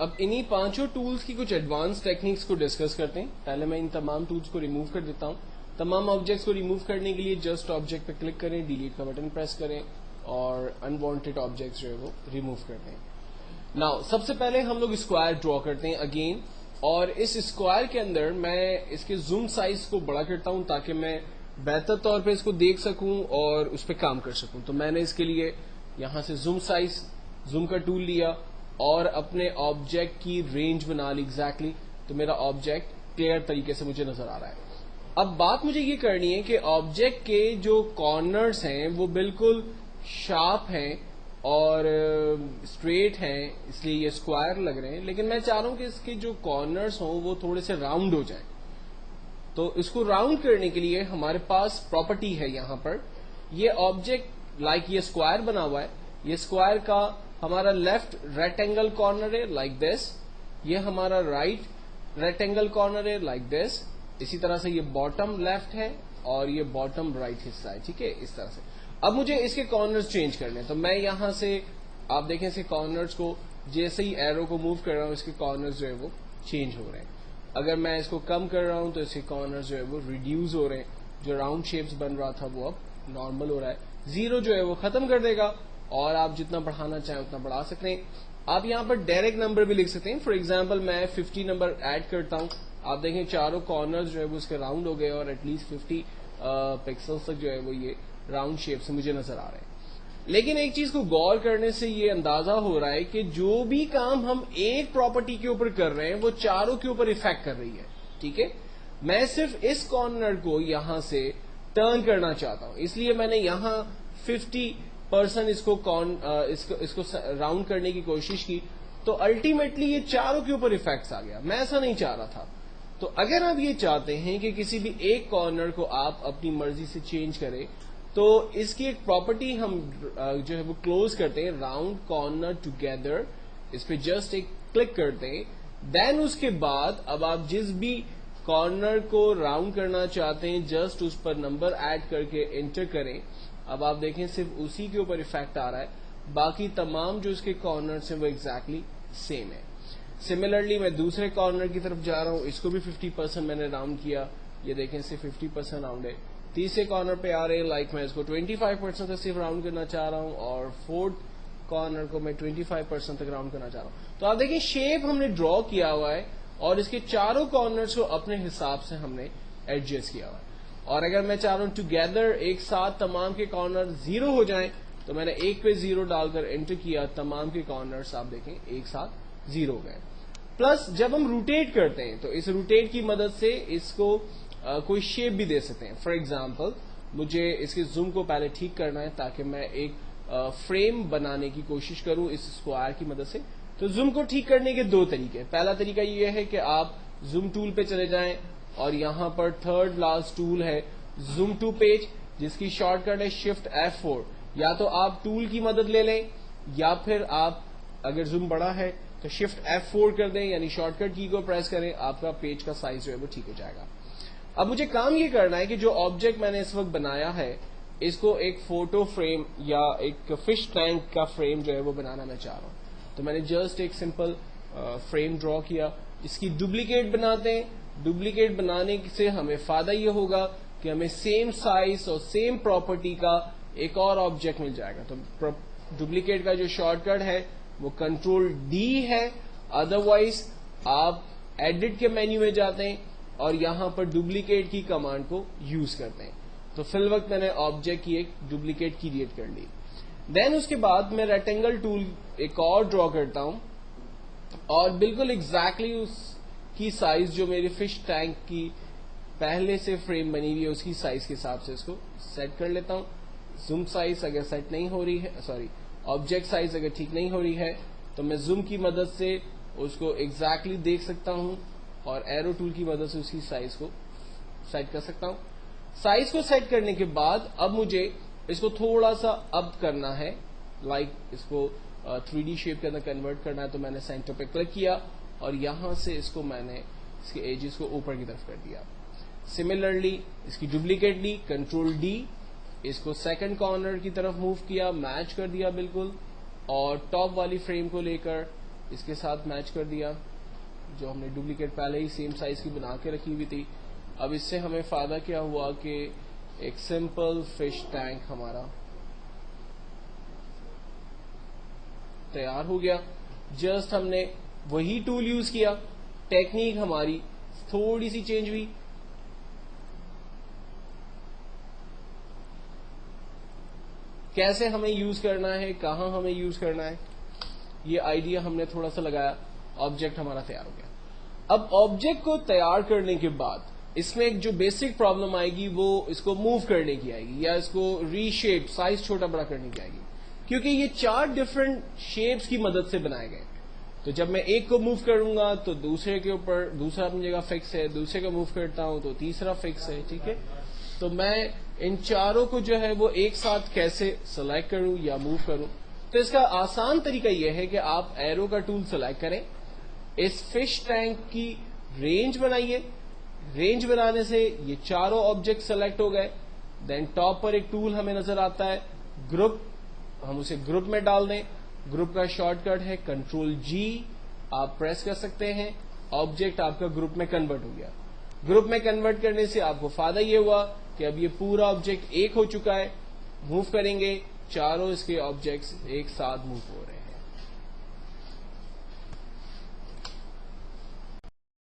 اب انہی پانچوں ٹولز کی کچھ ایڈوانس ٹیکنیکس کو ڈسکس کرتے ہیں. پہلے میں ان تمام ٹولز کو ریموو کر دیتا ہوں. تمام آبجیکٹس کو ریموو کرنے کے لیے جسٹ آبجیکٹ پہ کلک کریں, ڈیلیٹ کا بٹن پریس کریں اور انوانٹیڈ آبجیکٹس جو ہے وہ ریموو کر دیں. ناؤ سب سے پہلے ہم لوگ اسکوائر ڈرا کرتے ہیں اگین, اور اس اسکوائر کے اندر میں اس کے زوم سائز کو بڑا کرتا ہوں تاکہ میں بہتر طور پہ اس کو دیکھ سکوں اور اس پہ کام کر سکوں. تو میں نے اس کے لیے یہاں سے زوم سائز, زوم کا ٹول لیا اور اپنے آبجیکٹ کی رینج بنا لی ایگزیکٹلی. تو میرا آبجیکٹ کلیئر طریقے سے مجھے نظر آ رہا ہے. اب بات مجھے یہ کرنی ہے کہ آبجیکٹ کے جو کارنرز ہیں وہ بالکل شارپ ہیں اور اسٹریٹ ہیں, اس لیے یہ اسکوائر لگ رہے ہیں, لیکن میں چاہ رہا ہوں کہ اس کے جو کارنرز ہوں وہ تھوڑے سے راؤنڈ ہو جائیں. تو اس کو راؤنڈ کرنے کے لیے ہمارے پاس پراپرٹی ہے یہاں پر. یہ آبجیکٹ لائک یہ اسکوائر بنا ہوا ہے, یہ اسکوائر کا ہمارا لیفٹ ریکٹینگل کارنر ہے لائک دس, یہ ہمارا رائٹ ریکٹینگل کارنر ہے لائک دس, اسی طرح سے یہ باٹم لیفٹ ہے اور یہ باٹم رائٹ حصہ ہے. ٹھیک ہے, اس طرح سے. اب مجھے اس کے کارنرز چینج کرنے ہیں, تو میں یہاں سے آپ دیکھیں اس کے کارنرز کو جیسے ہی ایرو کو موو کر رہا ہوں اس کے کارنرز جو ہے وہ چینج ہو رہے ہیں. اگر میں اس کو کم کر رہا ہوں تو اس کے کارنرز جو ہے وہ ریڈیوز ہو رہے ہیں. جو راؤنڈ شیپس بن رہا تھا وہ اب نارمل ہو رہا ہے. زیرو جو ہے وہ ختم کر دے گا اور آپ جتنا بڑھانا چاہیں اتنا بڑھا سکتے ہیں. آپ یہاں پر ڈائریکٹ نمبر بھی لکھ سکتے ہیں. فار ایگزامپل میں 50 نمبر ایڈ کرتا ہوں. آپ دیکھیں چاروں کارنرز جو ہے وہ اس کے راؤنڈ ہو گئے اور ایٹ لیسٹ 50 پکسلز تک جو ہے وہ یہ راؤنڈ شیپ سے مجھے نظر آ رہے ہیں. لیکن ایک چیز کو غور کرنے سے یہ اندازہ ہو رہا ہے کہ جو بھی کام ہم ایک پراپرٹی کے اوپر کر رہے ہیں وہ چاروں کے اوپر افیکٹ کر رہی ہے. ٹھیک ہے, میں صرف اس کارنر کو یہاں سے ٹرن کرنا چاہتا ہوں, اس لیے میں نے یہاں 50% اس کو راؤنڈ کرنے کی کوشش کی. تو الٹیمیٹلی یہ چاروں کے اوپر افیکٹس آ گیا. میں ایسا نہیں چاہ رہا تھا. تو اگر آپ یہ چاہتے ہیں کہ کسی بھی ایک کارنر کو آپ اپنی مرضی سے چینج کریں تو اس کی ایک پراپرٹی ہم جو ہے وہ کلوز کرتے ہیں, راؤنڈ کارنر ٹوگیدر. اس پہ جسٹ ایک کلک کرتے ہیں. دین اس کے بعد اب آپ جس بھی کارنر کو راؤنڈ کرنا چاہتے ہیں جسٹ اس پر نمبر ایڈ کر کے انٹر کریں. اب آپ دیکھیں صرف اسی کے اوپر افیکٹ آ رہا ہے, باقی تمام جو اس کے کارنرز ہیں وہ ایگزیکٹلی سیم ہے. سملرلی میں دوسرے کارنر کی طرف جا رہا ہوں, اس کو بھی 50% میں نے راؤنڈ کیا. یہ دیکھیں صرف 50% راؤنڈ ہے. تیسرے کارنر پہ آ رہے ہیں لائک میں اس کو 25% تک صرف راؤنڈ کرنا چاہ رہا ہوں اور فورتھ کارنر کو میں 25% تک راؤنڈ کرنا چاہ رہا ہوں. تو آپ دیکھیں شیپ ہم نے ڈرا کیا ہوا ہے اور اس کے چاروں کارنرز کو اپنے حساب سے ہم نے ایڈجسٹ کیا ہوا ہے. اور اگر میں چاہ رہا ہوں ٹوگیدر ایک ساتھ تمام کے کارنر زیرو ہو جائیں تو میں نے ایک پہ زیرو ڈال کر انٹر کیا, تمام کے کارنرز آپ دیکھیں ایک ساتھ زیرو ہو گئے. پلس جب ہم روٹیٹ کرتے ہیں تو اس روٹیٹ کی مدد سے اس کو کوئی شیپ بھی دے سکتے ہیں. فار ایگزامپل مجھے اس کے زوم کو پہلے ٹھیک کرنا ہے تاکہ میں ایک فریم بنانے کی کوشش کروں اس اسکوائر کی مدد سے. تو زوم کو ٹھیک کرنے کے دو طریقے. پہلا طریقہ یہ ہے کہ آپ زوم ٹول پہ چلے جائیں اور یہاں پر تھرڈ لاسٹ ٹول ہے زوم ٹو پیج جس کی شارٹ کٹ ہے شفٹ F4. یا تو آپ ٹول کی مدد لے لیں یا پھر آپ اگر زوم بڑا ہے تو شفٹ F4 کر دیں, یعنی شارٹ کٹ کی کو پریس کریں, آپ کا پیج کا سائز جو ہے وہ ٹھیک ہو جائے گا. اب مجھے کام یہ کرنا ہے کہ جو آبجیکٹ میں نے اس وقت بنایا ہے اس کو ایک فوٹو فریم یا ایک فش ٹینک کا فریم جو ہے وہ بنانا میں چاہ رہا ہوں. تو میں نے جسٹ ایک سمپل فریم ڈرا کیا. اس کی ڈپلیکیٹ بناتے ہیں. ڈپلیکیٹ بنانے سے ہمیں فائدہ یہ ہوگا کہ ہمیں سیم سائز اور سیم پراپرٹی کا ایک اور آبجیکٹ مل جائے گا. تو ڈپلیکیٹ کا جو شارٹ کٹ ہے وہ کنٹرول D ہے. ادروائز آپ ایڈٹ کے مینیو میں جاتے ہیں اور یہاں پر ڈپلیکیٹ کی کمانڈ کو یوز کرتے ہیں. تو فی الوقت میں نے آبجیکٹ کی ایک ڈپلیکیٹ کریٹ کر لی. دین اس کے بعد میں ریکٹینگل ٹول ایک اور ڈرا کرتا ہوں اور بالکل ایگزیکٹلی اس کی سائز جو میری فش ٹینک کی پہلے سے فریم بنی ہوئی ہے اس کی سائز کے حساب سے اس کو سیٹ کر لیتا ہوں. زوم سائز اگر سیٹ نہیں ہو رہی ہے, آبجیکٹ سائز اگر ٹھیک نہیں ہو رہی ہے تو میں زوم کی مدد سے اس کو ایگزیکٹلی دیکھ سکتا ہوں اور ایرو ٹول کی مدد سے اس کی سائز کو سیٹ کر سکتا ہوں. سائز کو سیٹ کرنے کے بعد اب مجھے اس کو تھوڑا سا اب کرنا ہے, لائک اس کو 3D شیپ کے اندر کنورٹ کرنا ہے. تو میں نے سینٹر پہ کلک کیا اور یہاں سے اس کو میں نے اس کے ایجز کو اوپر کی طرف کر دیا. سملرلی اس کی ڈپلیکیٹ لی, کنٹرول D, اس کو سیکنڈ کارنر کی طرف موو کیا, میچ کر دیا بالکل, اور ٹاپ والی فریم کو لے کر اس کے ساتھ میچ کر دیا، جو ہم نے ڈپلیکیٹ پہلے ہی سیم سائز کی بنا کے رکھی ہوئی تھی. اب اس سے ہمیں فائدہ کیا ہوا کہ ایک سمپل فش ٹینک ہمارا تیار ہو گیا. جسٹ ہم نے وہی ٹول یوز کیا، ٹیکنیک ہماری تھوڑی سی چینج ہوئی. کیسے ہمیں یوز کرنا ہے، کہاں ہمیں یوز کرنا ہے، یہ آئیڈیا ہم نے تھوڑا سا لگایا، آبجیکٹ ہمارا تیار ہو گیا. اب آبجیکٹ کو تیار کرنے کے بعد اس میں ایک جو بیسک پرابلم آئے گی وہ اس کو موو کرنے کی آئے گی، یا اس کو ری شیپ سائز چھوٹا بڑا کرنے کی آئے گی، کیونکہ یہ 4 ڈفرنٹ شیپس کی مدد سے بنائے گئے. تو جب میں ایک کو موو کروں گا تو دوسرے کے اوپر دوسرا اپنی جگہ فکس ہے، دوسرے کو موو کرتا ہوں تو تیسرا فکس ہے. ٹھیک ہے، تو میں ان چاروں کو جو ہے وہ ایک ساتھ کیسے سلیکٹ کروں یا موو کروں. تو اس کا آسان طریقہ یہ ہے کہ آپ ایرو کا ٹول سلیکٹ کریں، اس فش ٹینک کی رینج بنائیے. رینج بنانے سے یہ چاروں آبجیکٹ سلیکٹ ہو گئے. دین ٹاپ پر ایک ٹول ہمیں نظر آتا ہے گروپ، ہم اسے گروپ میں ڈال دیں. گروپ کا شارٹ کٹ ہے Ctrl+G، آپ پریس کر سکتے ہیں، آبجیکٹ آپ کا گروپ میں کنورٹ ہو گیا. گروپ میں کنورٹ کرنے سے آپ کو فائدہ یہ ہوا کہ اب یہ پورا آبجیکٹ ایک ہو چکا ہے. موو کریں گے، چاروں اس کے آبجیکٹس ایک ساتھ موو ہو رہے ہیں.